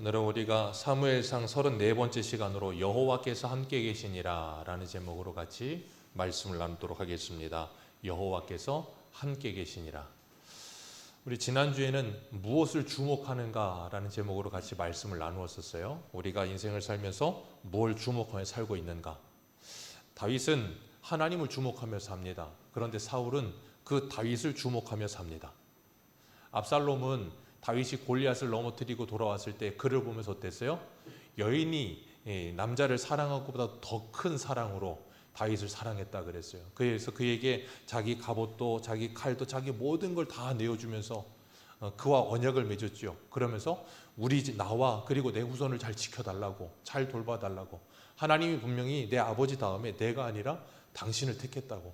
오늘은 우리가 사무엘상 34번째 시간으로 여호와께서 함께 계시니라 라는 제목으로 같이 말씀을 나누도록 하겠습니다. 여호와께서 함께 계시니라. 우리 지난주에는 무엇을 주목하는가 라는 제목으로 같이 말씀을 나누었었어요. 우리가 인생을 살면서 뭘 주목하며 살고 있는가. 다윗은 하나님을 주목하며 삽니다. 그런데 사울은 그 다윗을 주목하며 삽니다. 압살롬은 다윗이 골리앗을 넘어뜨리고 돌아왔을 때 그를 보면서 어땠어요? 여인이 남자를 사랑한 것보다 더 큰 사랑으로 다윗을 사랑했다 그랬어요. 그래서 그에게 자기 갑옷도 자기 칼도 자기 모든 걸 다 내어주면서 그와 언약을 맺었죠. 그러면서 나와 그리고 내 후손을 잘 지켜달라고, 잘 돌봐달라고, 하나님이 분명히 내 아버지 다음에 내가 아니라 당신을 택했다고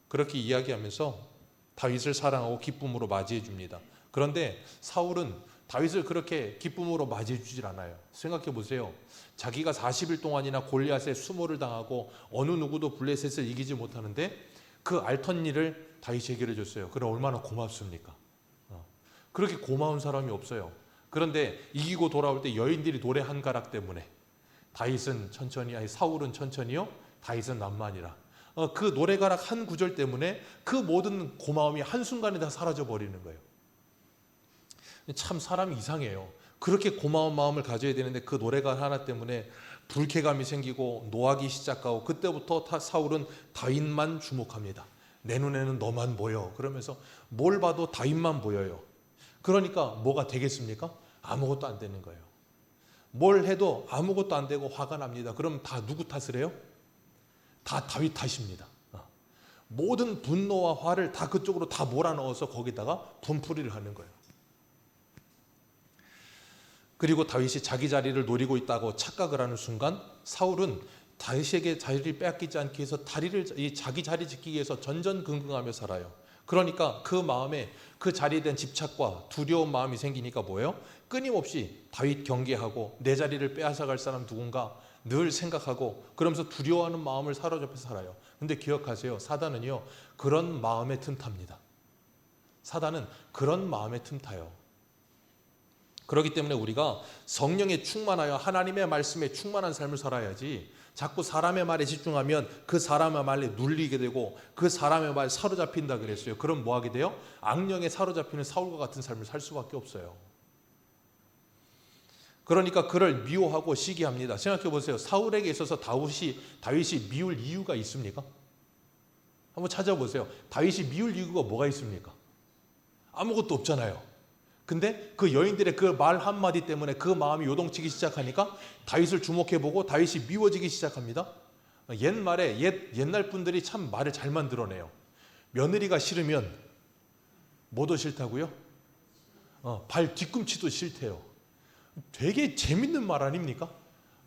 그렇게 이야기하면서 다윗을 사랑하고 기쁨으로 맞이해 줍니다. 그런데 사울은 다윗을 그렇게 기쁨으로 맞이해 주질 않아요. 생각해 보세요. 자기가 40일 동안이나 골리앗의 수모를 당하고 어느 누구도 블레셋을 이기지 못하는데 그 앓던 일을 다윗이 해결해 줬어요. 그럼 얼마나 고맙습니까? 그렇게 고마운 사람이 없어요. 그런데 이기고 돌아올 때 여인들이 노래 한 가락 때문에 사울은 천천히요, 다윗은 만만이라. 그 노래가락 한 구절 때문에 그 모든 고마움이 한순간에 다 사라져 버리는 거예요. 참 사람이 이상해요. 그렇게 고마운 마음을 가져야 되는데 그 노래가 하나 때문에 불쾌감이 생기고 노하기 시작하고, 그때부터 사울은 다윗만 주목합니다. 내 눈에는 너만 보여. 그러면서 뭘 봐도 다윗만 보여요. 그러니까 뭐가 되겠습니까? 아무것도 안 되는 거예요. 뭘 해도 아무것도 안 되고 화가 납니다. 그럼 다 누구 탓을 해요? 다 다윗 탓입니다. 모든 분노와 화를 다 그쪽으로 다 몰아넣어서 거기다가 분풀이를 하는 거예요. 그리고 다윗이 자기 자리를 노리고 있다고 착각을 하는 순간 사울은 다윗에게 자리를 빼앗기지 않기 위해서 자기 자리 지키기 위해서 전전긍긍하며 살아요. 그러니까 그 마음에 그 자리에 대한 집착과 두려운 마음이 생기니까 뭐예요? 끊임없이 다윗 경계하고 내 자리를 빼앗아갈 사람 누군가 늘 생각하고 그러면서 두려워하는 마음을 사로잡혀 살아요. 근데 기억하세요. 사단은요, 그런 마음에 틈탑니다. 사단은 그런 마음에 틈타요. 그렇기 때문에 우리가 성령에 충만하여 하나님의 말씀에 충만한 삶을 살아야지, 자꾸 사람의 말에 집중하면 그 사람의 말에 눌리게 되고 그 사람의 말에 사로잡힌다 그랬어요. 그럼 뭐 하게 돼요? 악령에 사로잡히는 사울과 같은 삶을 살 수밖에 없어요. 그러니까 그를 미워하고 시기합니다. 생각해 보세요. 사울에게 있어서 다윗이 미울 이유가 있습니까? 한번 찾아보세요. 다윗이 미울 이유가 뭐가 있습니까? 아무것도 없잖아요. 근데 그 여인들의 그 말 한마디 때문에 그 마음이 요동치기 시작하니까 다윗을 주목해보고 다윗이 미워지기 시작합니다. 옛날 분들이 참 말을 잘 만들어내요. 며느리가 싫으면 뭐도 싫다고요? 발 뒤꿈치도 싫대요. 되게 재밌는 말 아닙니까?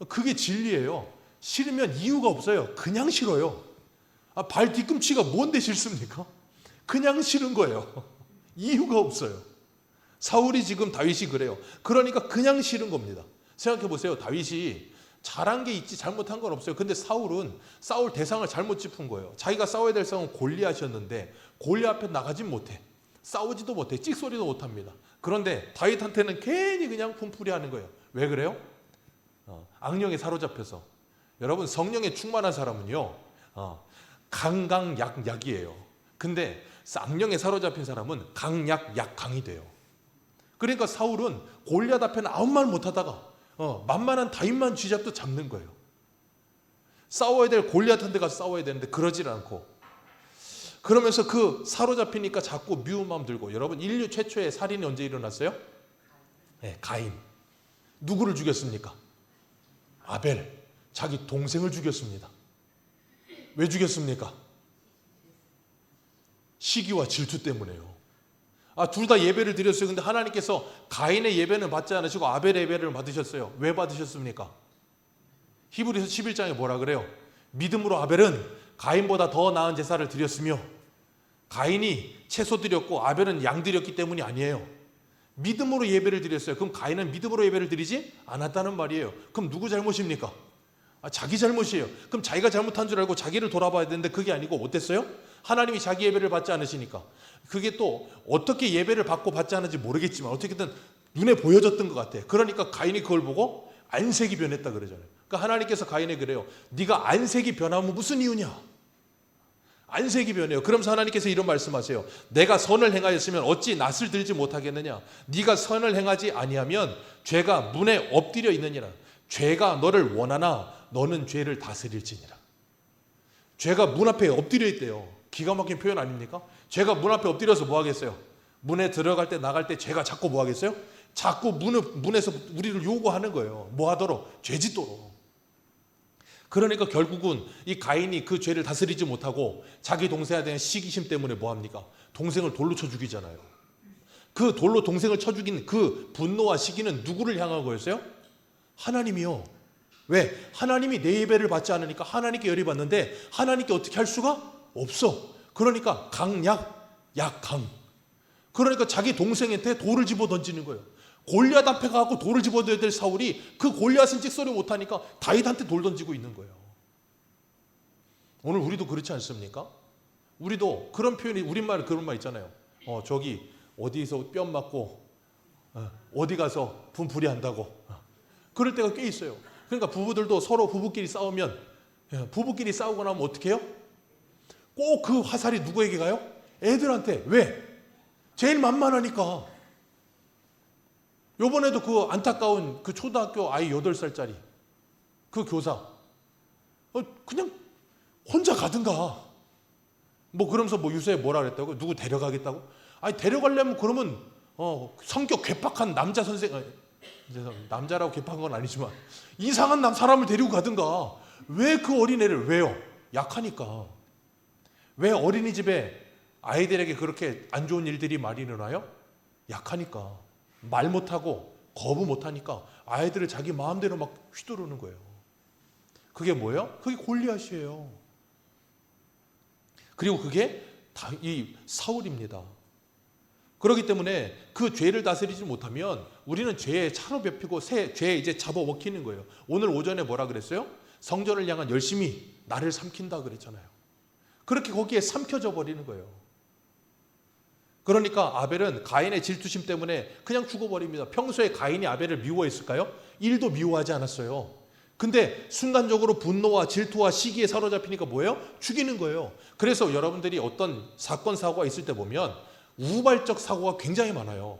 그게 진리예요. 싫으면 이유가 없어요. 그냥 싫어요. 발 뒤꿈치가 뭔데 싫습니까? 그냥 싫은 거예요. 이유가 없어요. 사울이 지금 다윗이 그래요. 그러니까 그냥 싫은 겁니다. 생각해 보세요. 다윗이 잘한 게 있지 잘못한 건 없어요. 근데 사울 대상을 잘못 짚은 거예요. 자기가 싸워야 될 상은 골리앗이었는데 골리앗 앞에 나가진 못해. 싸우지도 못해. 찍소리도 못합니다. 그런데 다윗한테는 괜히 그냥 품풀이 하는 거예요. 왜 그래요? 악령에 사로잡혀서. 여러분, 성령에 충만한 사람은요, 강이에요. 근데 악령에 사로잡힌 사람은 약강이 돼요. 그러니까 사울은 골리앗 앞에는 아무 말 못하다가 만만한 다윗만 쥐잡도 잡는 거예요. 싸워야 될 골리앗한테 가서 싸워야 되는데 그러질 않고, 그러면서 그 사로잡히니까 자꾸 미운 마음 들고. 여러분, 인류 최초의 살인이 언제 일어났어요? 네, 가인. 누구를 죽였습니까? 아벨. 자기 동생을 죽였습니다. 왜 죽였습니까? 시기와 질투 때문에요. 둘 다 예배를 드렸어요. 근데 하나님께서 가인의 예배는 받지 않으시고 아벨의 예배를 받으셨어요. 왜 받으셨습니까? 히브리서 11장에 뭐라 그래요? 믿음으로 아벨은 가인보다 더 나은 제사를 드렸으며, 가인이 채소 드렸고 아벨은 양 드렸기 때문이 아니에요. 믿음으로 예배를 드렸어요. 그럼 가인은 믿음으로 예배를 드리지 않았다는 말이에요. 그럼 누구 잘못입니까? 자기 잘못이에요. 그럼 자기가 잘못한 줄 알고 자기를 돌아봐야 되는데 그게 아니고 어땠어요? 하나님이 자기 예배를 받지 않으시니까. 그게 또 어떻게 예배를 받고 받지 않은지 모르겠지만 어떻게든 눈에 보여졌던 것 같아. 그러니까 가인이 그걸 보고 안색이 변했다 그러잖아요. 그러니까 하나님께서 가인에게 그래요. 네가 안색이 변하면 무슨 이유냐? 안색이 변해요. 그러면서 하나님께서 이런 말씀하세요. 내가 선을 행하였으면 어찌 낯을 들지 못하겠느냐? 네가 선을 행하지 아니하면 죄가 문에 엎드려 있느니라. 죄가 너를 원하나 너는 죄를 다스릴지니라. 죄가 문 앞에 엎드려 있대요. 기가 막힌 표현 아닙니까? 죄가 문 앞에 엎드려서 뭐 하겠어요? 문에 들어갈 때 나갈 때 죄가 자꾸 뭐 하겠어요? 자꾸 문에서 우리를 요구하는 거예요. 뭐 하도록? 죄 짓도록. 그러니까 결국은 이 가인이 그 죄를 다스리지 못하고 자기 동생에 대한 시기심 때문에 뭐 합니까? 동생을 돌로 쳐 죽이잖아요. 그 돌로 동생을 쳐 죽인 그 분노와 시기는 누구를 향한 거였어요? 하나님이요. 왜? 하나님이 내 예배를 받지 않으니까 하나님께 열이 받는데 하나님께 어떻게 할 수가 없어. 그러니까 강. 그러니까 자기 동생한테 돌을 집어 던지는 거예요. 골리앗 앞에 가고 돌을 집어줘야 될 사울이 그 골리앗은 찍소리 못하니까 다윗한테 돌 던지고 있는 거예요. 오늘 우리도 그렇지 않습니까? 우리도 그런 표현이 우리말 그런 말 있잖아요. 저기 어디서 뼘 맞고 어디 가서 분풀이 한다고. 그럴 때가 꽤 있어요. 그러니까 부부들도 서로 부부끼리 싸우면 부부끼리 싸우고 나면 어떻게 해요? 꼭 그 화살이 누구에게 가요? 애들한테. 왜? 제일 만만하니까. 요번에도 그 안타까운 그 초등학교 아이 8살짜리 그 교사 그냥 혼자 가든가 뭐 그러면서 뭐 유서에 뭐라 그랬다고? 누구 데려가겠다고? 아니 데려가려면 그러면 성격 괴팍한 남자 선생 남자라고 괴팍한 건 아니지만 이상한 사람을 데리고 가든가. 왜 그 어린애를 왜요? 약하니까. 왜 어린이집에 아이들에게 그렇게 안 좋은 일들이 많이 일어나요? 약하니까. 말 못하고 거부 못하니까 아이들을 자기 마음대로 막 휘두르는 거예요. 그게 뭐예요? 그게 골리앗이에요. 그리고 그게 이 사울입니다. 그렇기 때문에 그 죄를 다스리지 못하면 우리는 죄에 차로 뱉히고 죄에 이제 잡아먹히는 거예요. 오늘 오전에 뭐라 그랬어요? 성전을 향한 열심이 나를 삼킨다 그랬잖아요. 그렇게 거기에 삼켜져 버리는 거예요. 그러니까 아벨은 가인의 질투심 때문에 그냥 죽어버립니다. 평소에 가인이 아벨을 미워했을까요? 1도 미워하지 않았어요. 근데 순간적으로 분노와 질투와 시기에 사로잡히니까 뭐예요? 죽이는 거예요. 그래서 여러분들이 어떤 사건 사고가 있을 때 보면 우발적 사고가 굉장히 많아요.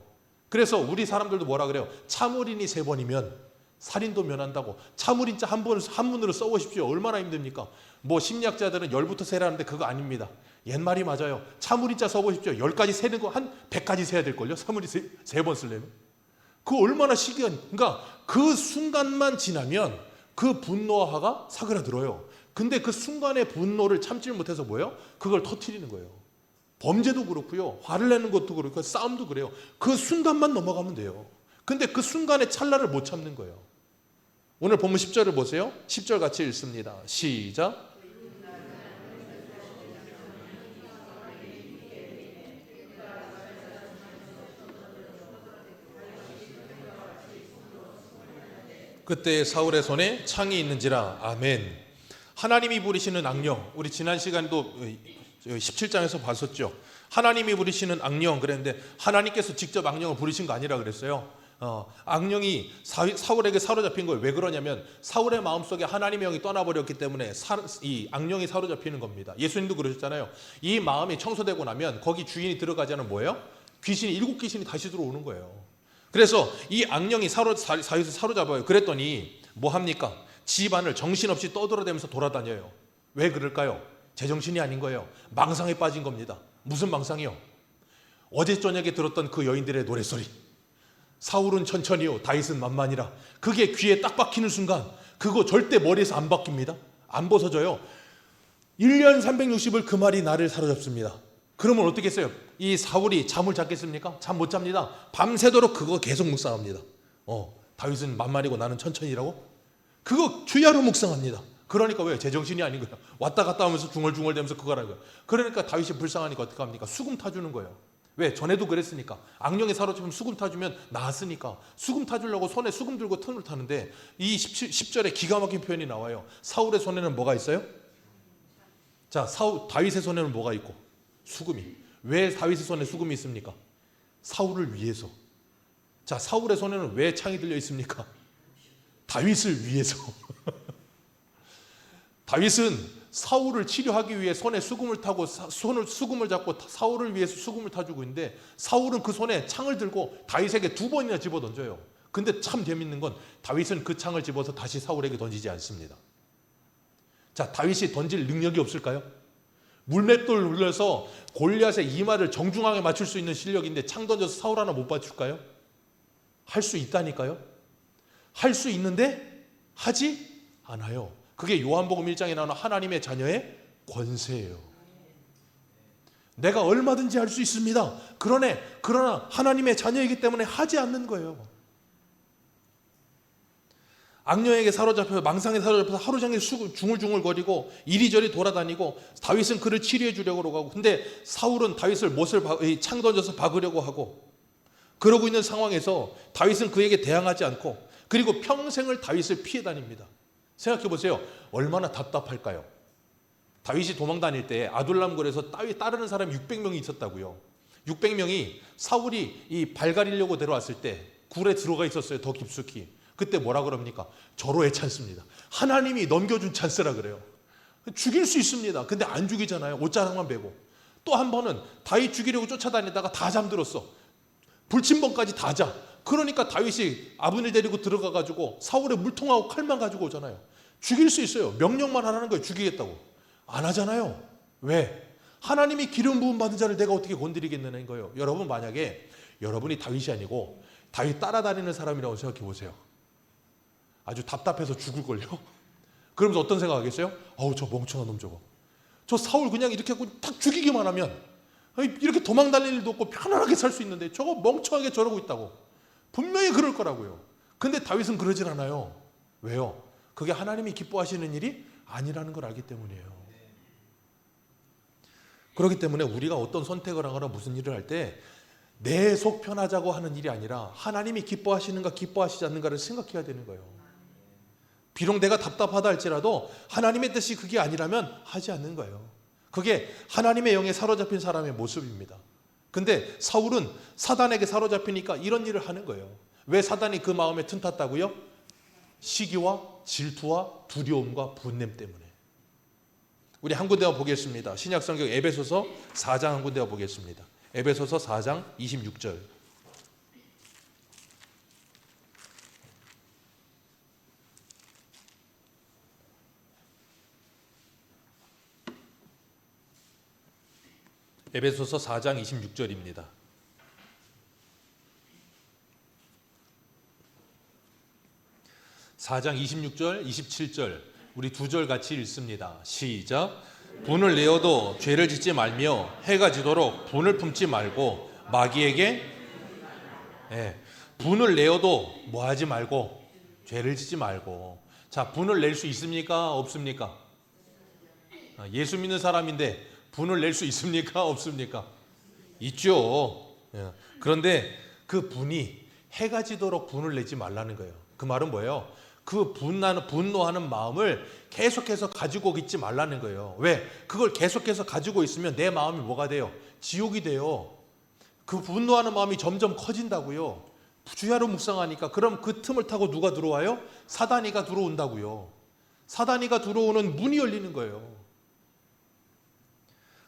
그래서 우리 사람들도 뭐라 그래요? 참을인이 3번이면 살인도 면한다고. 참을인자 한문으로 써보십시오. 얼마나 힘듭니까? 뭐 심리학자들은 10부터 세라는데 그거 아닙니다. 옛말이 맞아요. 참을인자 써보십시오. 10까지 세는 거 한 100까지 세야 될걸요. 참을이 3번 쓰려면. 그 얼마나 그러니까 그 순간만 지나면 그 분노화가 사그라들어요. 근데 그 순간의 분노를 참지 못해서 뭐예요? 그걸 터뜨리는 거예요. 범죄도 그렇고요. 화를 내는 것도 그렇고 싸움도 그래요. 그 순간만 넘어가면 돼요. 근데 그 순간의 찰나를 못 참는 거예요. 오늘 본문 10절을 보세요. 10절 같이 읽습니다. 시작. 그때 사울의 손에 창이 있는지라. 아멘. 하나님이 부리시는 악령, 우리 지난 시간도 17장에서 봤었죠. 하나님이 부리시는 악령 그랬는데 하나님께서 직접 악령을 부리신 거 아니라 그랬어요. 악령이 사울에게 사로잡힌 거예요. 왜 그러냐면 사울의 마음속에 하나님의 영이 떠나버렸기 때문에 이 악령이 사로잡히는 겁니다. 예수님도 그러셨잖아요. 이 마음이 청소되고 나면 거기 주인이 들어가지 않으면 뭐예요? 귀신이 7귀신이 다시 들어오는 거예요. 그래서 이 악령이 사로잡아요. 그랬더니 뭐 합니까? 집안을 정신없이 떠돌아다니면서 돌아다녀요. 왜 그럴까요? 제정신이 아닌 거예요. 망상에 빠진 겁니다. 무슨 망상이요? 어제 저녁에 들었던 그 여인들의 노랫소리. 사울은 천천히요, 다윗은 만만이라. 그게 귀에 딱 박히는 순간 그거 절대 머리에서 안 바뀝니다. 안 벗어져요. 1년 360을 그 말이 나를 사로잡습니다. 그러면 어떻게 했어요? 이 사울이 잠을 잤겠습니까? 잠 못 잡니다. 밤새도록 그거 계속 묵상합니다. 다윗은 만만이고 나는 천천히라고? 그거 주야로 묵상합니다. 그러니까 왜? 제정신이 아닌 거예요. 왔다 갔다 하면서 중얼중얼대면서 그거 하는 거예요. 그러니까 다윗이 불쌍하니까 어떻게 합니까? 수금 타주는 거예요. 왜? 전에도 그랬으니까. 악령에 사로잡히면 수금 타주면 나았으니까. 수금 타주려고 손에 수금 들고 틈을 타는데 이 10절에 기가 막힌 표현이 나와요. 사울의 손에는 뭐가 있어요? 자, 다윗의 손에는 뭐가 있고? 수금이. 왜 다윗의 손에 수금이 있습니까? 사울을 위해서. 자, 사울의 손에는 왜 창이 들려 있습니까? 다윗을 위해서. 다윗은 사울을 치료하기 위해 손에 수금을 타고 수금을 잡고 사울을 위해서 수금을 타주고 있는데 사울은 그 손에 창을 들고 다윗에게 2번이나 집어 던져요. 근데 참 재밌는 건 다윗은 그 창을 집어서 다시 사울에게 던지지 않습니다. 자, 다윗이 던질 능력이 없을까요? 물맷돌 눌러서 골리앗의 이마를 정중앙에 맞출 수 있는 실력인데 창 던져서 사울 하나 못 맞출까요? 할 수 있다니까요. 할 수 있는데 하지 않아요. 그게 요한복음 1장에 나오는 하나님의 자녀의 권세예요. 내가 얼마든지 할 수 있습니다. 그러나 하나님의 자녀이기 때문에 하지 않는 거예요. 악령에게 사로잡혀서 망상에 사로잡혀서 하루 종일 중얼중얼거리고 이리저리 돌아다니고 다윗은 그를 치료해 주려고 하고 근데 사울은 다윗을 창 던져서 박으려고 하고 그러고 있는 상황에서 다윗은 그에게 대항하지 않고 그리고 평생을 다윗을 피해 다닙니다. 생각해 보세요. 얼마나 답답할까요? 다윗이 도망 다닐 때 아둘람굴에서 따르는 사람이 600명이 있었다고요. 600명이 사울이 이 발 가리려고 데려왔을 때 굴에 들어가 있었어요. 더 깊숙이. 그때 뭐라 그럽니까? 절호의 찬스입니다. 하나님이 넘겨준 찬스라 그래요. 죽일 수 있습니다. 근데 안 죽이잖아요. 옷자락만 베고. 또 한 번은 다윗 죽이려고 쫓아다니다가 다 잠들었어. 불침번까지 다 자. 그러니까 다윗이 아브넬 데리고 들어가가지고 사울의 물통하고 칼만 가지고 오잖아요. 죽일 수 있어요. 명령만 하라는 거예요. 죽이겠다고. 안 하잖아요. 왜? 하나님이 기름 부음 받은 자를 내가 어떻게 건드리겠느냐는 거예요. 여러분 만약에 여러분이 다윗이 아니고 다윗 따라다니는 사람이라고 생각해 보세요. 아주 답답해서 죽을걸요. 그러면서 어떤 생각하겠어요? 어우 저 멍청한 놈 저거. 저 사울 그냥 이렇게 하고 딱 죽이기만 하면 이렇게 도망 다닐 일도 없고 편안하게 살 수 있는데 저거 멍청하게 저러고 있다고. 분명히 그럴 거라고요. 근데 다윗은 그러질 않아요. 왜요? 그게 하나님이 기뻐하시는 일이 아니라는 걸 알기 때문이에요. 그렇기 때문에 우리가 어떤 선택을 하거나 무슨 일을 할 때 내 속 편하자고 하는 일이 아니라 하나님이 기뻐하시는가 기뻐하시지 않는가를 생각해야 되는 거예요. 비록 내가 답답하다 할지라도 하나님의 뜻이 그게 아니라면 하지 않는 거예요. 그게 하나님의 영에 사로잡힌 사람의 모습입니다. 근데 사울은 사단에게 사로잡히니까 이런 일을 하는 거예요. 왜 사단이 그 마음에 틈탔다고요? 시기와 질투와 두려움과 분냄 때문에. 우리 한 군데만 보겠습니다. 신약성경 에베소서 4장 한 군데만 보겠습니다. 에베소서 4장 26절. 에베소서 4장 26절입니다. (4장 26절) 27절 우리 2절 같이 읽습니다. 시작. 분을 내어도 죄를 짓지 말며 해가 지도록 분을 품지 말고 마귀에게 분을 내어도 뭐 하지 말고 죄를 짓지 말고. 자, 분을 낼 수 있습니까? 없습니까? 예수 믿는 사람인데 분을 낼 수 있습니까? 없습니까? 있죠. 그런데 그 분이 해가 지도록 분을 내지 말라는 거예요. 그 말은 뭐예요? 그 분노하는 마음을 계속해서 가지고 있지 말라는 거예요. 왜? 그걸 계속해서 가지고 있으면 내 마음이 뭐가 돼요? 지옥이 돼요. 그 분노하는 마음이 점점 커진다고요. 주야로 묵상하니까. 그럼 그 틈을 타고 누가 들어와요? 사단이가 들어온다고요. 사단이가 들어오는 문이 열리는 거예요.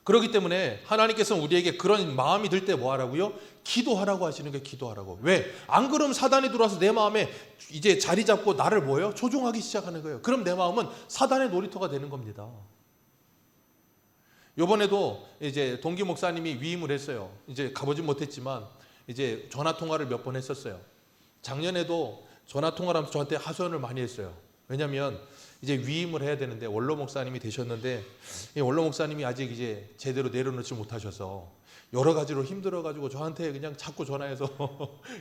그렇기 때문에 하나님께서는 우리에게 그런 마음이 들 때 뭐 하라고요? 기도하라고 하시는 게 기도하라고. 왜? 안 그러면 사단이 들어와서 내 마음에 이제 자리 잡고 나를 뭐예요? 조종하기 시작하는 거예요. 그럼 내 마음은 사단의 놀이터가 되는 겁니다. 이번에도 이제 동기 목사님이 위임을 했어요. 이제 가보진 못했지만 이제 전화 통화를 몇 번 했었어요. 작년에도 전화 통화를 하면서 저한테 하소연을 많이 했어요. 왜냐하면 이제 위임을 해야 되는데 원로 목사님이 되셨는데 이 원로 목사님이 아직 이제 제대로 내려놓지 못하셔서 여러 가지로 힘들어가지고 저한테 그냥 자꾸 전화해서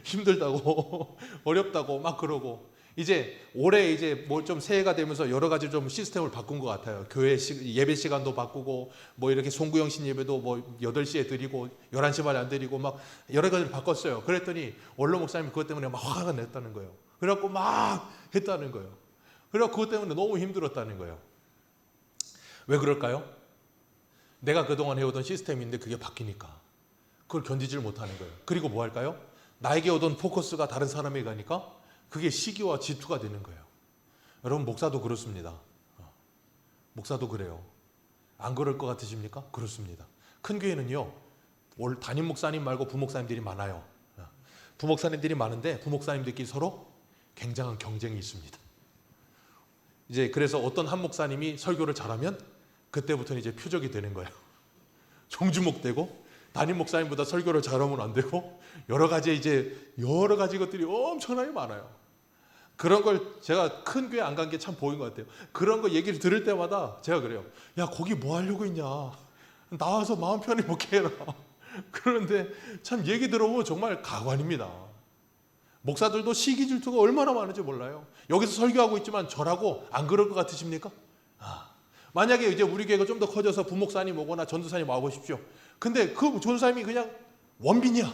힘들다고 어렵다고 막 그러고 이제 올해 이제 뭐 좀 새해가 되면서 여러 가지 좀 시스템을 바꾼 것 같아요. 교회 예배 시간도 바꾸고 뭐 이렇게 송구영 신 예배도 뭐 8시에 드리고 11시 반에 안 드리고 막 여러 가지를 바꿨어요. 그랬더니 원로 목사님이 그것 때문에 막 화가 냈다는 거예요. 그래갖고 막 했다는 거예요. 그래서 그것 때문에 너무 힘들었다는 거예요. 왜 그럴까요? 내가 그동안 해오던 시스템인데 그게 바뀌니까 그걸 견디질 못하는 거예요. 그리고 뭐 할까요? 나에게 오던 포커스가 다른 사람에게 가니까 그게 시기와 질투가 되는 거예요. 여러분, 목사도 그렇습니다. 목사도 그래요. 안 그럴 것 같으십니까? 그렇습니다. 큰 교회는요, 담임 목사님 말고 부목사님들이 많아요. 부목사님들이 많은데 부목사님들끼리 서로 굉장한 경쟁이 있습니다. 이제 그래서 어떤 한 목사님이 설교를 잘하면 그때부터는 이제 표적이 되는 거예요. 종주목되고, 담임 목사님보다 설교를 잘하면 안 되고, 여러 가지 것들이 엄청나게 많아요. 그런 걸 제가 큰 교회 안 간 게 참 보인 것 같아요. 그런 거 얘기를 들을 때마다 제가 그래요. 야, 거기 뭐 하려고 있냐? 나와서 마음 편히 목회해라. 그런데 참 얘기 들어보면 정말 가관입니다. 목사들도 시기 질투가 얼마나 많은지 몰라요. 여기서 설교하고 있지만 저라고 안 그럴 것 같으십니까? 만약에 이제 우리 교회가 좀 더 커져서 부목사님 오거나 전도사님 와보십시오. 근데 그 전도사님이 그냥 원빈이야.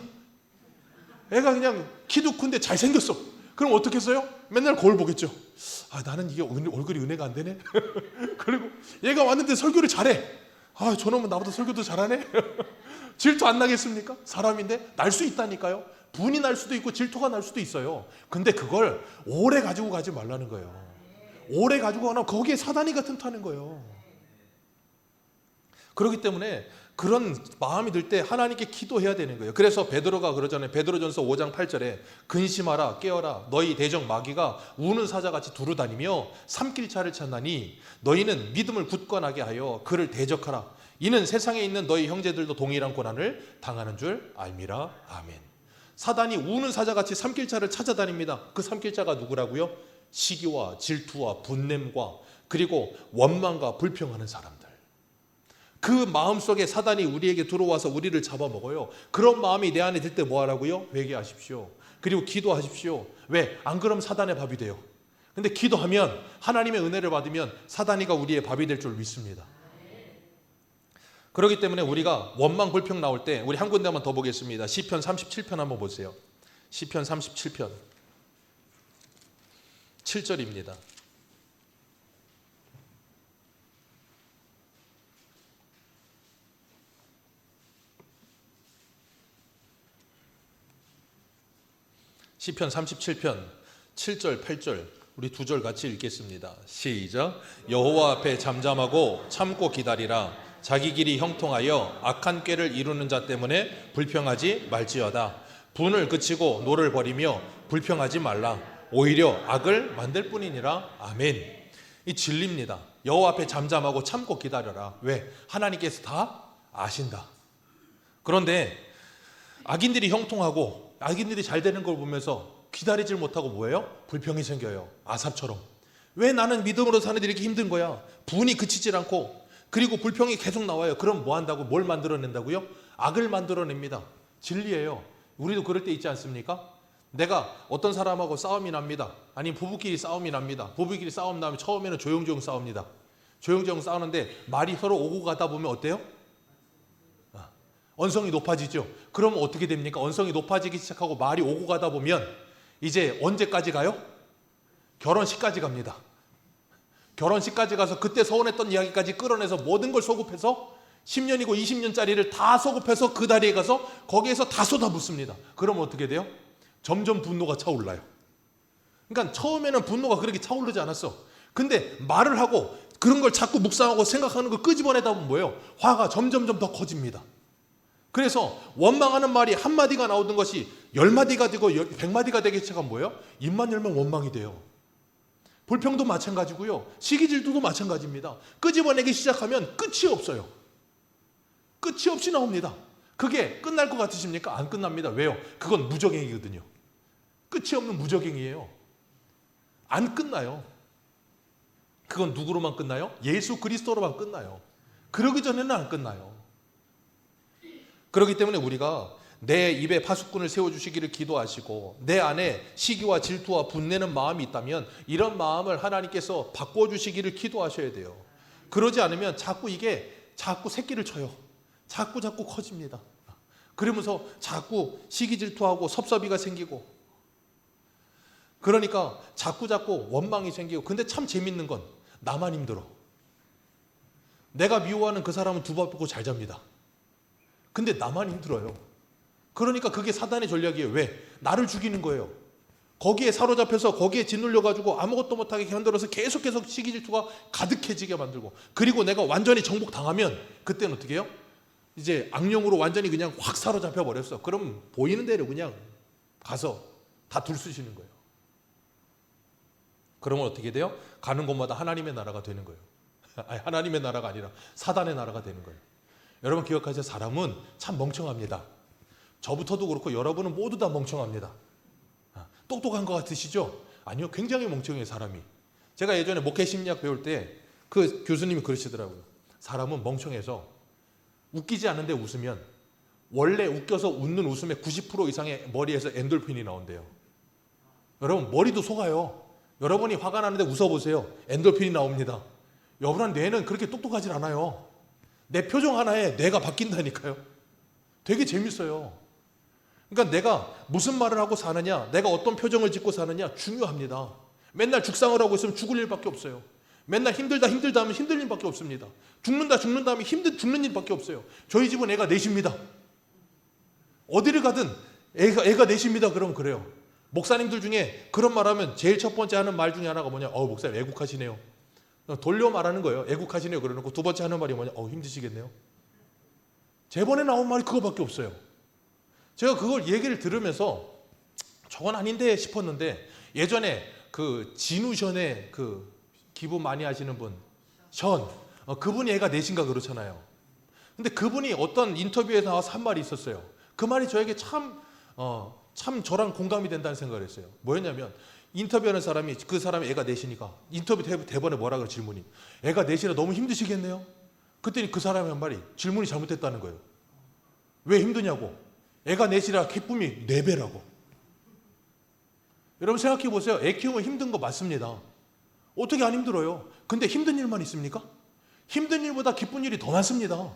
애가 그냥 키도 큰데 잘생겼어. 그럼 어떻게 했어요? 맨날 거울 보겠죠. 나는 이게 얼굴이 은혜가 안 되네. 그리고 얘가 왔는데 설교를 잘해. 저놈은 나보다 설교도 잘하네. 질투 안 나겠습니까? 사람인데 날 수 있다니까요. 분이 날 수도 있고 질투가 날 수도 있어요. 근데 그걸 오래 가지고 가지 말라는 거예요. 오래 가지고 가면 거기에 사단이 틈타는 거예요. 그렇기 때문에 그런 마음이 들 때 하나님께 기도해야 되는 거예요. 그래서 베드로가 그러잖아요. 베드로전서 5장 8절에 근심하라 깨어라 너희 대적 마귀가 우는 사자같이 두루다니며 삼킬차를 찾나니 너희는 믿음을 굳건하게 하여 그를 대적하라. 이는 세상에 있는 너희 형제들도 동일한 고난을 당하는 줄 알미라. 아멘. 사단이 우는 사자같이 삼킬차를 찾아다닙니다. 그 삼킬차가 누구라고요? 시기와 질투와 분냄과 그리고 원망과 불평하는 사람들. 그 마음속에 사단이 우리에게 들어와서 우리를 잡아먹어요. 그런 마음이 내 안에 들 때 뭐 하라고요? 회개하십시오. 그리고 기도하십시오. 왜? 안 그러면 사단의 밥이 돼요. 근데 기도하면 하나님의 은혜를 받으면 사단이가 우리의 밥이 될 줄 믿습니다. 그렇기 때문에 우리가 원망 불평 나올 때 우리 한 군데만 더 보겠습니다. 시편 37편 한번 보세요. 시편 37편 7절입니다. 시편 37편 7절 8절 우리 두 절 같이 읽겠습니다. 시작. 여호와 앞에 잠잠하고 참고 기다리라. 자기 길이 형통하여 악한 꾀를 이루는 자 때문에 불평하지 말지어다. 분을 그치고 노를 버리며 불평하지 말라. 오히려 악을 만들 뿐이니라. 아멘. 이 진리입니다. 여호와 앞에 잠잠하고 참고 기다려라. 왜? 하나님께서 다 아신다. 그런데 악인들이 형통하고 악인들이 잘 되는 걸 보면서 기다리질 못하고 뭐예요? 불평이 생겨요. 아삽처럼. 왜 나는 믿음으로 사는 일이 이렇게 힘든 거야? 분이 그치질 않고 그리고 불평이 계속 나와요. 그럼 뭐 한다고? 뭘 만들어낸다고요? 악을 만들어냅니다. 진리예요. 우리도 그럴 때 있지 않습니까? 내가 어떤 사람하고 싸움이 납니다. 아니면 부부끼리 싸움이 납니다. 부부끼리 싸움 나면 처음에는 조용조용 싸웁니다. 조용조용 싸우는데 말이 서로 오고 가다 보면 어때요? 언성이 높아지죠. 그러면 어떻게 됩니까? 언성이 높아지기 시작하고 말이 오고 가다 보면 이제 언제까지 가요? 결혼식까지 갑니다. 결혼식까지 가서 그때 서운했던 이야기까지 끌어내서 모든 걸 소급해서 10년이고 20년짜리를 다 소급해서 그 자리에 가서 거기에서 다 쏟아붓습니다. 그러면 어떻게 돼요? 점점 분노가 차올라요. 그러니까 처음에는 분노가 그렇게 차오르지 않았어. 근데 말을 하고 그런 걸 자꾸 묵상하고 생각하는 걸 끄집어내다 보면 뭐예요? 화가 점점점 더 커집니다. 그래서 원망하는 말이 한마디가 나오던 것이 10마디가 되고 100마디가 되기 시작하면 뭐예요? 입만 열면 원망이 돼요. 불평도 마찬가지고요. 시기질투도 마찬가지입니다. 끄집어내기 시작하면 끝이 없어요. 끝이 없이 나옵니다. 그게 끝날 것 같으십니까? 안 끝납니다. 왜요? 그건 무적행이거든요. 끝이 없는 무적행이에요. 안 끝나요. 그건 누구로만 끝나요? 예수 그리스도로만 끝나요. 그러기 전에는 안 끝나요. 그렇기 때문에 우리가 내 입에 파수꾼을 세워주시기를 기도하시고 내 안에 시기와 질투와 분내는 마음이 있다면 이런 마음을 하나님께서 바꿔주시기를 기도하셔야 돼요. 그러지 않으면 자꾸 새끼를 쳐요. 자꾸 커집니다. 그러면서 자꾸 시기 질투하고 섭섭이가 생기고 그러니까 자꾸 원망이 생기고 근데 참 재밌는 건 나만 힘들어. 내가 미워하는 그 사람은 두 밥 뻗고 잘 잡니다. 근데 나만 힘들어요. 그러니까 그게 사단의 전략이에요. 왜? 나를 죽이는 거예요. 거기에 사로잡혀서 거기에 짓눌려가지고 아무것도 못하게 견뎌서 계속 시기 질투가 가득해지게 만들고, 그리고 내가 완전히 정복당하면 그때는 어떻게 해요? 이제 악령으로 완전히 그냥 확 사로잡혀 버렸어. 그럼 보이는 대로 그냥 가서 다 둘쑤시는 거예요. 그러면 어떻게 돼요? 가는 곳마다 하나님의 나라가 되는 거예요. 아니, 하나님의 나라가 아니라 사단의 나라가 되는 거예요. 여러분 기억하세요. 사람은 참 멍청합니다. 저부터도 그렇고 여러분은 모두 다 멍청합니다. 똑똑한 것 같으시죠? 아니요, 굉장히 멍청해요, 사람이. 제가 예전에 목회 심리학 배울 때 그 교수님이 그러시더라고요. 사람은 멍청해서 웃기지 않은데 웃으면 원래 웃겨서 웃는 웃음의 90% 이상의 머리에서 엔돌핀이 나온대요. 여러분 머리도 속아요. 여러분이 화가 나는데 웃어보세요. 엔돌핀이 나옵니다. 여러분 뇌는 그렇게 똑똑하진 않아요. 내 표정 하나에 뇌가 바뀐다니까요. 되게 재밌어요. 그러니까 내가 무슨 말을 하고 사느냐, 내가 어떤 표정을 짓고 사느냐 중요합니다. 맨날 죽상을 하고 있으면 죽을 일밖에 없어요. 맨날 힘들다 하면 힘들 일밖에 없습니다. 죽는다 하면 죽는 일밖에 없어요. 저희 집은 애가 넷입니다. 어디를 가든 애가 넷입니다. 그럼 그래요. 목사님들 중에 그런 말하면 제일 첫 번째 하는 말 중에 하나가 뭐냐? 목사님 애국하시네요. 돌려 말하는 거예요. 애국하시네요. 그러놓고 두 번째 하는 말이 뭐냐? 힘드시겠네요. 제번에 나온 말이 그거밖에 없어요. 제가 그걸 얘기를 들으면서 저건 아닌데 싶었는데, 예전에 그 진우션의 그 기부 많이 하시는 분, 그분이 애가 넷인가 그렇잖아요. 근데 그분이 어떤 인터뷰에 나와서 한 말이 있었어요. 그 말이 저에게 참 저랑 공감이 된다는 생각을 했어요. 뭐였냐면, 인터뷰하는 사람이, 그 사람이 애가 넷이니까 인터뷰 대본에 뭐라 그래, 질문이. 애가 넷이라 너무 힘드시겠네요? 그랬더니 그 사람이 한 말이, 질문이 잘못됐다는 거예요. 왜 힘드냐고. 애가 넷이라 기쁨이 4배라고. 여러분 생각해 보세요. 애 키우면 힘든 거 맞습니다. 어떻게 안 힘들어요? 근데 힘든 일만 있습니까? 힘든 일보다 기쁜 일이 더 많습니다.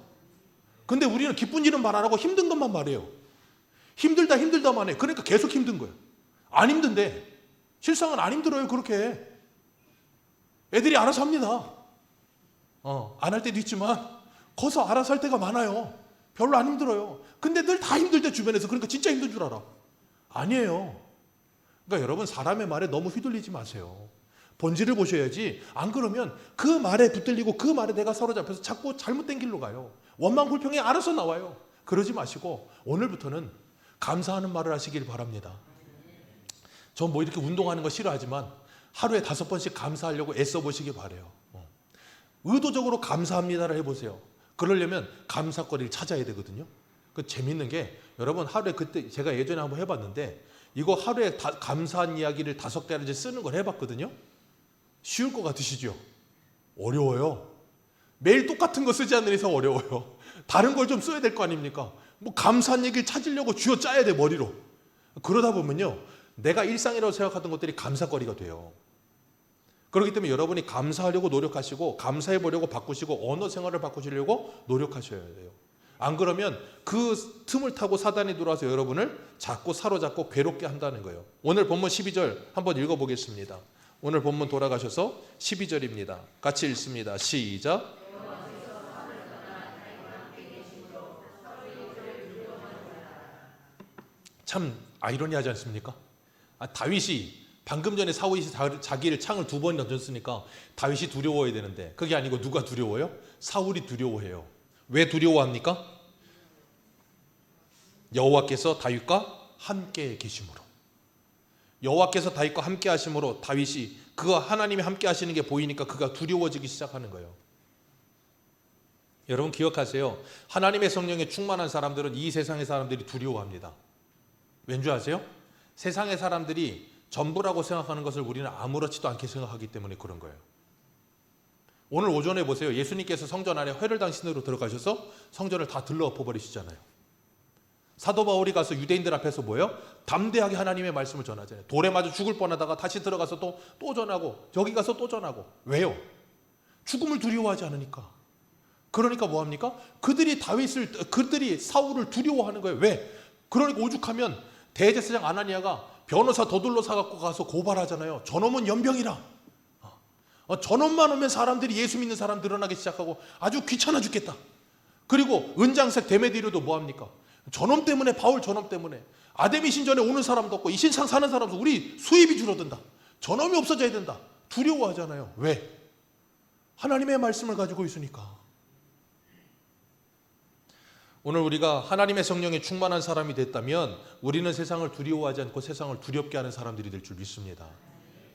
근데 우리는 기쁜 일은 말 안 하고 힘든 것만 말해요. 힘들다만 해. 그러니까 계속 힘든 거예요. 안 힘든데. 실상은 안 힘들어요. 그렇게. 애들이 알아서 합니다. 안 할 때도 있지만 커서 알아서 할 때가 많아요. 별로 안 힘들어요. 근데 늘 다 힘들 때 주변에서. 그러니까 진짜 힘든 줄 알아. 아니에요. 그러니까 여러분 사람의 말에 너무 휘둘리지 마세요. 본질을 보셔야지. 안 그러면 그 말에 붙들리고 그 말에 내가 사로잡혀서 자꾸 잘못된 길로 가요. 원망불평이 알아서 나와요. 그러지 마시고 오늘부터는 감사하는 말을 하시길 바랍니다. 전 뭐 이렇게 운동하는 거 싫어하지만 하루에 5번씩 감사하려고 애써 보시기 바라요. 의도적으로 감사합니다를 해보세요. 그러려면 감사거리를 찾아야 되거든요. 그 재밌는 게, 여러분 하루에, 그때 제가 예전에 한번 해봤는데 이거 하루에 감사한 이야기를 5개를 쓰는 걸 해봤거든요. 쉬울 것 같으시죠? 어려워요. 매일 똑같은 거 쓰지 않는 이상 어려워요. 다른 걸 좀 써야 될 거 아닙니까? 뭐 감사한 얘기를 찾으려고 쥐어 짜야 돼, 머리로. 그러다 보면요, 내가 일상이라고 생각하던 것들이 감사거리가 돼요. 그렇기 때문에 여러분이 감사하려고 노력하시고, 감사해 보려고 바꾸시고, 언어 생활을 바꾸시려고 노력하셔야 돼요. 안 그러면 그 틈을 타고 사단이 들어와서 여러분을 자꾸 사로잡고 괴롭게 한다는 거예요. 오늘 본문 12절 한번 읽어보겠습니다. 오늘 본문 돌아가셔서 12절입니다. 같이 읽습니다. 시작. 참 아이러니하지 않습니까? 다윗이 방금 전에 사울이 자기를 창을 2번 던졌으니까 다윗이 두려워해야 되는데, 그게 아니고 누가 두려워요? 사울이 두려워해요. 왜 두려워합니까? 여호와께서 다윗과 함께 계심으로. 여호와께서 다윗과 함께 하심으로 다윗이, 그가 하나님이 함께 하시는 게 보이니까 그가 두려워지기 시작하는 거예요. 여러분 기억하세요. 하나님의 성령에 충만한 사람들은 이 세상의 사람들이 두려워합니다. 왠지 아세요? 세상의 사람들이 전부라고 생각하는 것을 우리는 아무렇지도 않게 생각하기 때문에 그런 거예요. 오늘 오전에 보세요. 예수님께서 성전 안에 회를당신으로 들어가셔서 성전을 다 들러엎어 버리시잖아요. 사도 바울이 가서 유대인들 앞에서 뭐예요? 담대하게 하나님의 말씀을 전하잖아요. 돌에 맞아 죽을 뻔하다가 다시 들어가서 또 전하고, 저기 가서 또 전하고. 왜요? 죽음을 두려워하지 않으니까. 그러니까 뭐합니까? 그들이 사울을 두려워하는 거예요. 왜? 그러니까 오죽하면 대제사장 아나니아가 변호사 더둘러 사갖고 가서 고발하잖아요. 저놈은 연병이라. 저놈만 오면 사람들이 예수 믿는 사람 늘어나기 시작하고 아주 귀찮아 죽겠다. 그리고 은장색 데메디르도 뭐합니까? 저놈 때문에, 바울 저놈 때문에 아데미 신전에 오는 사람도 없고 이 신상 사는 사람도 우리 수입이 줄어든다. 저놈이 없어져야 된다. 두려워하잖아요. 왜? 하나님의 말씀을 가지고 있으니까. 오늘 우리가 하나님의 성령에 충만한 사람이 됐다면 우리는 세상을 두려워하지 않고 세상을 두렵게 하는 사람들이 될 줄 믿습니다.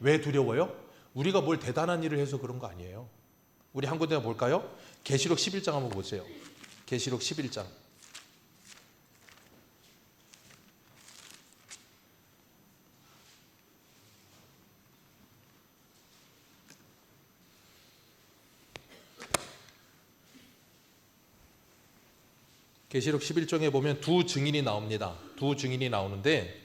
왜 두려워요? 우리가 뭘 대단한 일을 해서 그런 거 아니에요. 우리 한 군데 볼까요? 계시록 11장 한번 보세요. 계시록 11장. 계시록 11장에 보면 두 증인이 나옵니다. 두 증인이 나오는데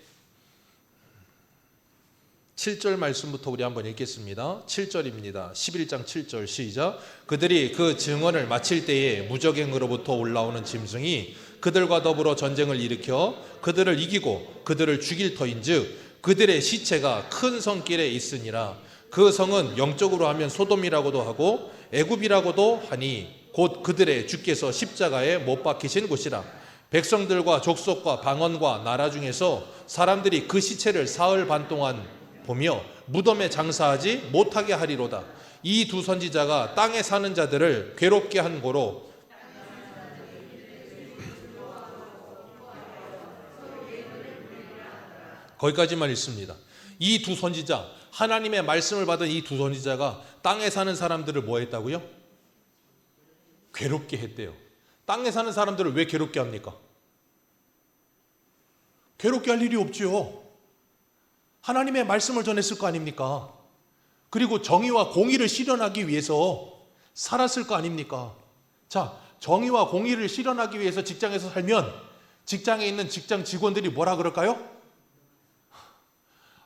7절 말씀부터 우리 한번 읽겠습니다. 7절입니다. 11장 7절 시작. 그들이 그 증언을 마칠 때에 무적행으로부터 올라오는 짐승이 그들과 더불어 전쟁을 일으켜 그들을 이기고 그들을 죽일 터인즉 그들의 시체가 큰 성길에 있으니라. 그 성은 영적으로 하면 소돔이라고도 하고 애굽이라고도 하니 곧 그들의 주께서 십자가에 못 박히신 곳이라. 백성들과 족속과 방언과 나라 중에서 사람들이 그 시체를 사흘 반 동안 보며 무덤에 장사하지 못하게 하리로다. 이 두 선지자가 땅에 사는 자들을 괴롭게 한 고로 거기까지만 읽습니다. 이 두 선지자, 하나님의 말씀을 받은 이 두 선지자가 땅에 사는 사람들을 뭐 했다고요? 괴롭게 했대요. 땅에 사는 사람들을 왜 괴롭게 합니까? 괴롭게 할 일이 없지요. 하나님의 말씀을 전했을 거 아닙니까? 그리고 정의와 공의를 실현하기 위해서 살았을 거 아닙니까? 자, 정의와 공의를 실현하기 위해서 직장에서 살면 직장에 있는 직장 직원들이 뭐라 그럴까요?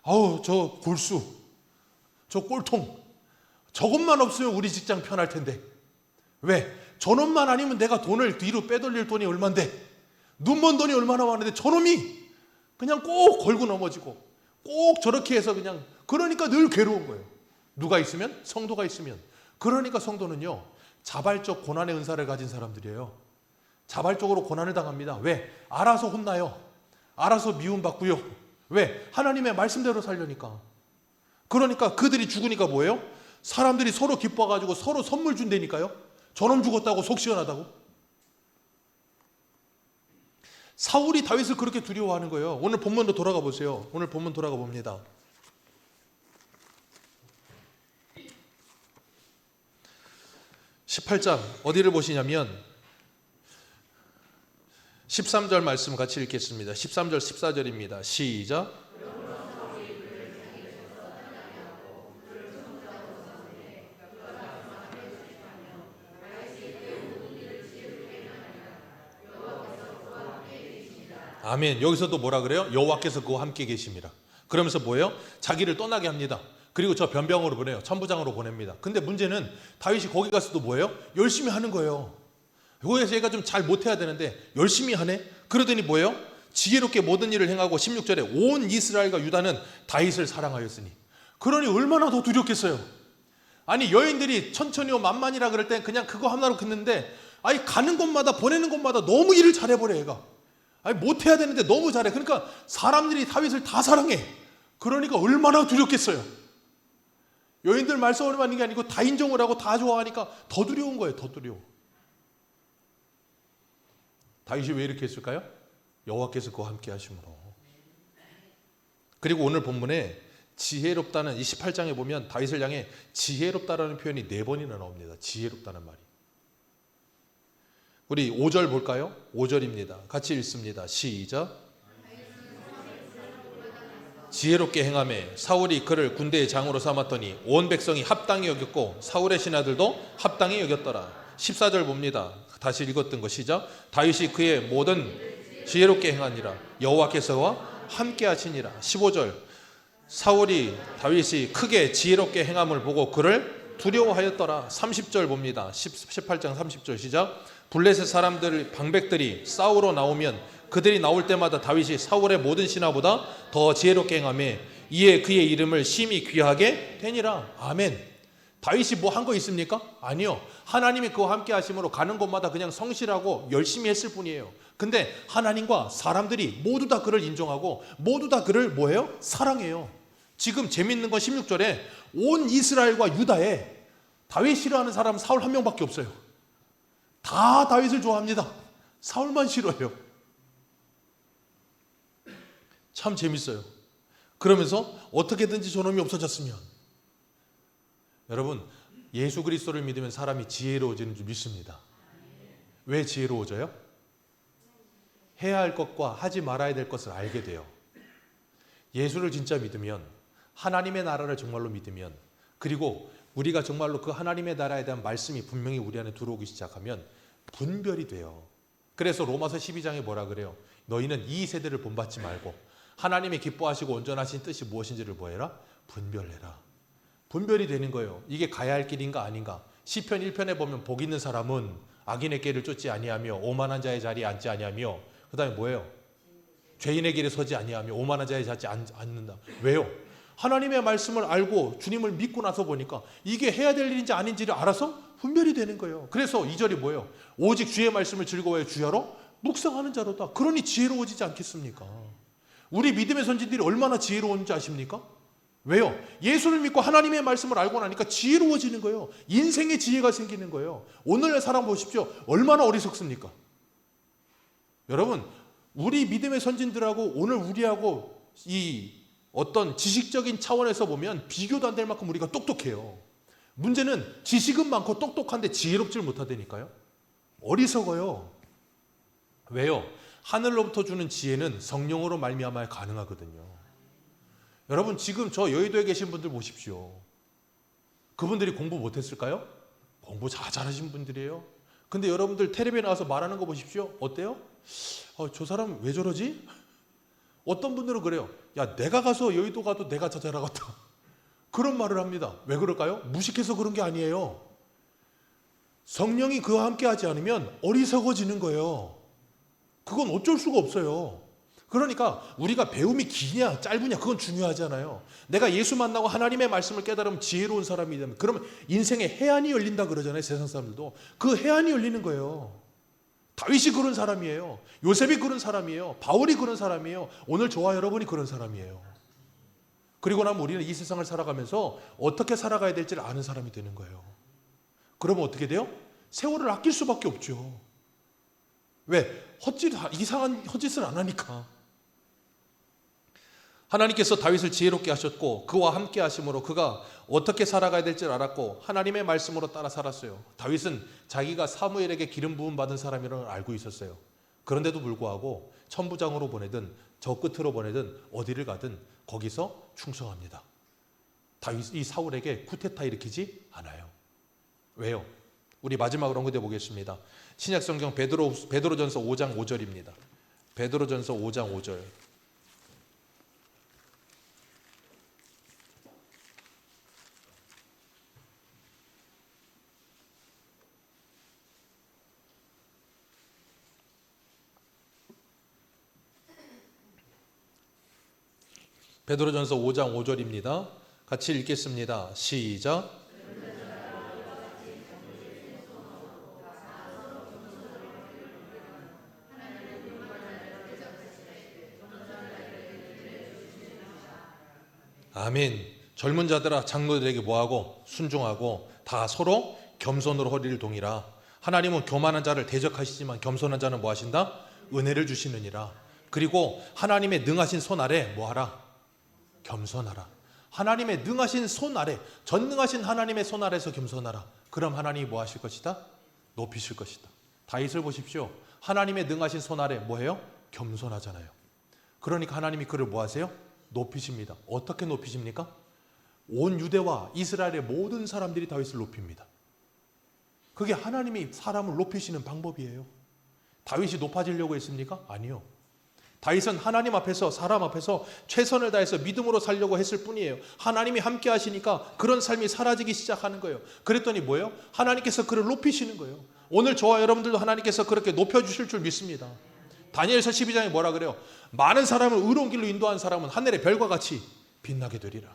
아우, 저 골수, 저 꼴통, 저것만 없으면 우리 직장 편할 텐데. 왜? 저놈만 아니면 내가 돈을 뒤로 빼돌릴 돈이 얼만데, 눈먼 돈이 얼마나 많은데 저놈이 그냥 꼭 걸고 넘어지고 꼭 저렇게 해서 그냥, 그러니까 늘 괴로운 거예요. 누가 있으면? 성도가 있으면. 그러니까 성도는요, 자발적 고난의 은사를 가진 사람들이에요. 자발적으로 고난을 당합니다. 왜? 알아서 혼나요. 알아서 미움받고요. 왜? 하나님의 말씀대로 살려니까. 그러니까 그들이 죽으니까 뭐예요? 사람들이 서로 기뻐가지고 서로 선물 준다니까요. 저놈 죽었다고 속 시원하다고. 사울이 다윗을 그렇게 두려워하는 거예요. 오늘 본문으로 돌아가 보세요. 오늘 본문 돌아가 봅니다. 18장 어디를 보시냐면 13절 말씀 같이 읽겠습니다. 13절 14절입니다. 시작. 아멘. 여기서도 뭐라 그래요? 여호와께서 그와 함께 계십니다. 그러면서 뭐예요? 자기를 떠나게 합니다. 그리고 저 변병으로 보내요. 천부장으로 보냅니다. 근데 문제는 다윗이 거기 가서도 뭐예요? 열심히 하는 거예요. 여기서 얘가 좀 잘 못해야 되는데 열심히 하네? 그러더니 뭐예요? 지혜롭게 모든 일을 행하고 16절에 온 이스라엘과 유다는 다윗을 사랑하였으니. 그러니 얼마나 더 두렵겠어요. 아니 여인들이 천천히요 만만이라 그럴 땐 그냥 그거 하나로 긋는데, 아니 가는 곳마다 보내는 곳마다 너무 일을 잘해버려 얘가. 아니 못해야 되는데 너무 잘해. 그러니까 사람들이 다윗을 다 사랑해. 그러니까 얼마나 두렵겠어요. 여인들 말썽을 하는 게 아니고 다 인정을 하고 다 좋아하니까 더 두려운 거예요. 더 두려워. 다윗이 왜 이렇게 했을까요? 여호와께서 그와 함께 하심으로. 그리고 오늘 본문에 지혜롭다는 28장에 보면 다윗을 향해 지혜롭다라는 표현이 4번이나 나옵니다. 지혜롭다는 말이. 우리 5절 볼까요? 5절입니다. 같이 읽습니다. 시작. 지혜롭게 행하매 사울이 그를 군대의 장으로 삼았더니 온 백성이 합당히 여겼고 사울의 신하들도 합당히 여겼더라. 14절 봅니다. 다시 읽었던 거 시작. 다윗이 그의 모든 지혜롭게 행하니라. 여호와께서와 함께 하시니라. 15절. 사울이 다윗이 크게 지혜롭게 행함을 보고 그를 두려워하였더라. 30절 봅니다. 18장 30절 시작. 블레셋 사람들 방백들이 싸우러 나오면 그들이 나올 때마다 다윗이 사울의 모든 신하보다 더 지혜롭게 행하며 이에 그의 이름을 심히 귀하게 되니라. 아멘. 다윗이 뭐 한 거 있습니까? 아니요. 하나님이 그와 함께 하심으로 가는 곳마다 그냥 성실하고 열심히 했을 뿐이에요. 근데 하나님과 사람들이 모두 다 그를 인정하고 모두 다 그를 뭐예요? 사랑해요. 지금 재밌는 건 16절에 온 이스라엘과 유다에 다윗 싫어하는 사람은 사울 한 명밖에 없어요. 다 다윗을 좋아합니다. 사울만 싫어해요. 참 재밌어요. 그러면서 어떻게든지 저놈이 없어졌으면. 여러분, 예수 그리스도를 믿으면 사람이 지혜로워지는 줄 믿습니다. 왜 지혜로워져요? 해야 할 것과 하지 말아야 될 것을 알게 돼요. 예수를 진짜 믿으면, 하나님의 나라를 정말로 믿으면, 그리고 우리가 정말로 그 하나님의 나라에 대한 말씀이 분명히 우리 안에 들어오기 시작하면 분별이 돼요. 그래서 로마서 12장에 뭐라 그래요? 너희는 이 세대를 본받지 말고 하나님의 기뻐하시고 온전하신 뜻이 무엇인지를 뭐해라? 분별해라. 분별이 되는 거예요. 이게 가야 할 길인가 아닌가. 시편 1편에 보면 복 있는 사람은 악인의 길을 쫓지 아니하며 오만한 자의 자리에 앉지 아니하며, 그 다음에 뭐예요? 죄인의 길에 서지 아니하며 오만한 자의 자리에 앉는다. 왜요? 하나님의 말씀을 알고 주님을 믿고 나서 보니까 이게 해야 될 일인지 아닌지를 알아서 분별이 되는 거예요. 그래서 2절이 뭐예요? 오직 주의 말씀을 즐거워해 주야로 묵상하는 자로다. 그러니 지혜로워지지 않겠습니까? 우리 믿음의 선진들이 얼마나 지혜로운지 아십니까? 왜요? 예수를 믿고 하나님의 말씀을 알고 나니까 지혜로워지는 거예요. 인생의 지혜가 생기는 거예요. 오늘날 사람 보십시오. 얼마나 어리석습니까? 여러분, 우리 믿음의 선진들하고 오늘 우리하고 이 어떤 지식적인 차원에서 보면 비교도 안 될 만큼 우리가 똑똑해요. 문제는 지식은 많고 똑똑한데 지혜롭질 못하다니까요. 어리석어요. 왜요? 하늘로부터 주는 지혜는 성령으로 말미암아 가능하거든요. 여러분, 지금 저 여의도에 계신 분들 보십시오. 그분들이 공부 못했을까요? 공부 잘하신 분들이에요. 근데 여러분들 텔레비에 나와서 말하는 거 보십시오. 어때요? 저 사람 왜 저러지? 어떤 분들은 그래요. 야, 내가 가서 여의도 가도 내가 더 잘하겠다. 그런 말을 합니다. 왜 그럴까요? 무식해서 그런 게 아니에요. 성령이 그와 함께 하지 않으면 어리석어지는 거예요. 그건 어쩔 수가 없어요. 그러니까 우리가 배움이 기냐 짧으냐 그건 중요하잖아요. 내가 예수 만나고 하나님의 말씀을 깨달으면 지혜로운 사람이 되면, 그러면 인생의 해안이 열린다 그러잖아요. 세상 사람들도. 그 해안이 열리는 거예요. 다윗이 그런 사람이에요. 요셉이 그런 사람이에요. 바울이 그런 사람이에요. 오늘 저와 여러분이 그런 사람이에요. 그리고 나면 우리는 이 세상을 살아가면서 어떻게 살아가야 될지를 아는 사람이 되는 거예요. 그러면 어떻게 돼요? 세월을 아낄 수밖에 없죠. 왜? 이상한 헛짓을 안 하니까. 하나님께서 다윗을 지혜롭게 하셨고 그와 함께 하심으로 그가 어떻게 살아가야 될지를 알았고 하나님의 말씀으로 따라 살았어요. 다윗은 자기가 사무엘에게 기름 부음 받은 사람이라는 걸 알고 있었어요. 그런데도 불구하고 천부장으로 보내든 저 끝으로 보내든 어디를 가든 거기서 충성합니다. 다윗이 사울에게 쿠데타 일으키지 않아요. 왜요? 우리 마지막으로 언급해 보겠습니다. 신약성경 베드로전서 5장 5절입니다. 베드로전서 5장 5절. 베드로전서 5장 5절입니다. 같이 읽겠습니다. 시작. 아멘. 젊은 자들아 장로들에게 뭐하고? 순종하고 다 서로 겸손으로 허리를 동이라. 하나님은 교만한 자를 대적하시지만 겸손한 자는 뭐 하신다? 은혜를 주시느니라. 그리고 하나님의 능하신 손 아래 뭐하라? 겸손하라. 하나님의 능하신 손 아래, 전능하신 하나님의 손 아래서 겸손하라. 그럼 하나님이 뭐 하실 것이다? 높이실 것이다. 다윗을 보십시오. 하나님의 능하신 손 아래 뭐해요? 겸손하잖아요. 그러니까 하나님이 그를 뭐 하세요? 높이십니다. 어떻게 높이십니까? 온 유대와 이스라엘의 모든 사람들이 다윗을 높입니다. 그게 하나님이 사람을 높이시는 방법이에요. 다윗이 높아지려고 했습니까? 아니요. 다윗은 하나님 앞에서 사람 앞에서 최선을 다해서 믿음으로 살려고 했을 뿐이에요. 하나님이 함께 하시니까 그런 삶이 사라지기 시작하는 거예요. 그랬더니 뭐예요? 하나님께서 그를 높이시는 거예요. 오늘 저와 여러분들도 하나님께서 그렇게 높여주실 줄 믿습니다. 다니엘서 12장에 뭐라 그래요? 많은 사람을 의로운 길로 인도한 사람은 하늘의 별과 같이 빛나게 되리라.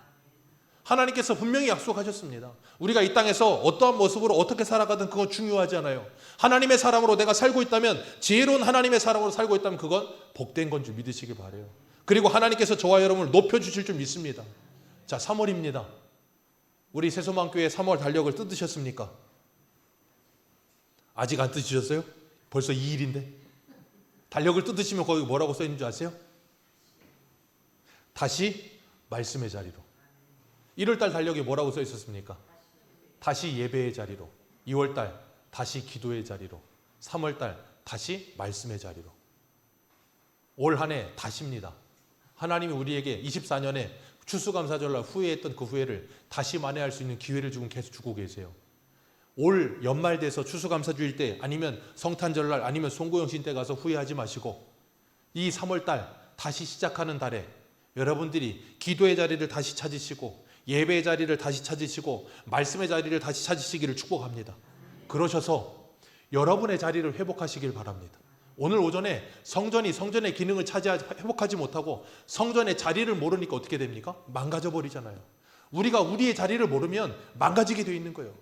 하나님께서 분명히 약속하셨습니다. 우리가 이 땅에서 어떠한 모습으로 어떻게 살아가든 그건 중요하지 않아요. 하나님의 사람으로 내가 살고 있다면, 지혜로운 하나님의 사람으로 살고 있다면 그건 복된 건 줄 믿으시기 바라요. 그리고 하나님께서 저와 여러분을 높여주실 줄 믿습니다. 자, 3월입니다. 우리 새소망교회 3월 달력을 뜯으셨습니까? 아직 안 뜯으셨어요? 벌써 2일인데. 달력을 뜯으시면 거기 뭐라고 써 있는 줄 아세요? 다시 말씀의 자리로. 1월달 달력에 뭐라고 써 있었습니까? 다시 예배의 자리로. 2월달 다시 기도의 자리로. 3월달 다시 말씀의 자리로. 올 한 해 다시입니다. 하나님이 우리에게 24년에 추수감사절날 후회했던 그 후회를 다시 만회할 수 있는 기회를 지금 계속 주고 계세요. 올 연말 돼서 추수감사주일 때, 아니면 성탄절날, 아니면 송구영신 때 가서 후회하지 마시고, 이 3월달 다시 시작하는 달에 여러분들이 기도의 자리를 다시 찾으시고, 예배의 자리를 다시 찾으시고, 말씀의 자리를 다시 찾으시기를 축복합니다. 그러셔서 여러분의 자리를 회복하시길 바랍니다. 오늘 오전에 성전의 기능을 회복하지 못하고 성전의 자리를 모르니까 어떻게 됩니까? 망가져 버리잖아요. 우리가 우리의 자리를 모르면 망가지게 되어 있는 거예요.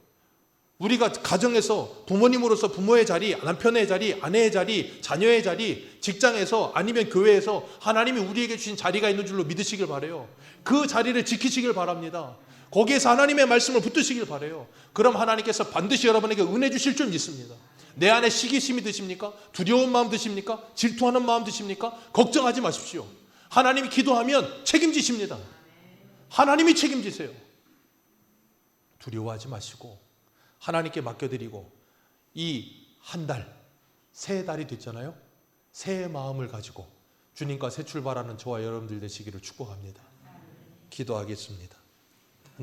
우리가 가정에서 부모님으로서 부모의 자리, 남편의 자리, 아내의 자리, 자녀의 자리, 직장에서 아니면 교회에서 하나님이 우리에게 주신 자리가 있는 줄로 믿으시길 바라요. 그 자리를 지키시길 바랍니다. 거기에서 하나님의 말씀을 붙드시길 바라요. 그럼 하나님께서 반드시 여러분에게 은혜 주실 줄 믿습니다. 내 안에 시기심이 드십니까? 두려운 마음 드십니까? 질투하는 마음 드십니까? 걱정하지 마십시오. 하나님이 기도하면 책임지십니다. 하나님이 책임지세요. 두려워하지 마시고 하나님께 맡겨드리고, 이 한 달, 새 달이 됐잖아요. 새의 마음을 가지고 주님과 새 출발하는 저와 여러분들 되시기를 축복합니다. 기도하겠습니다.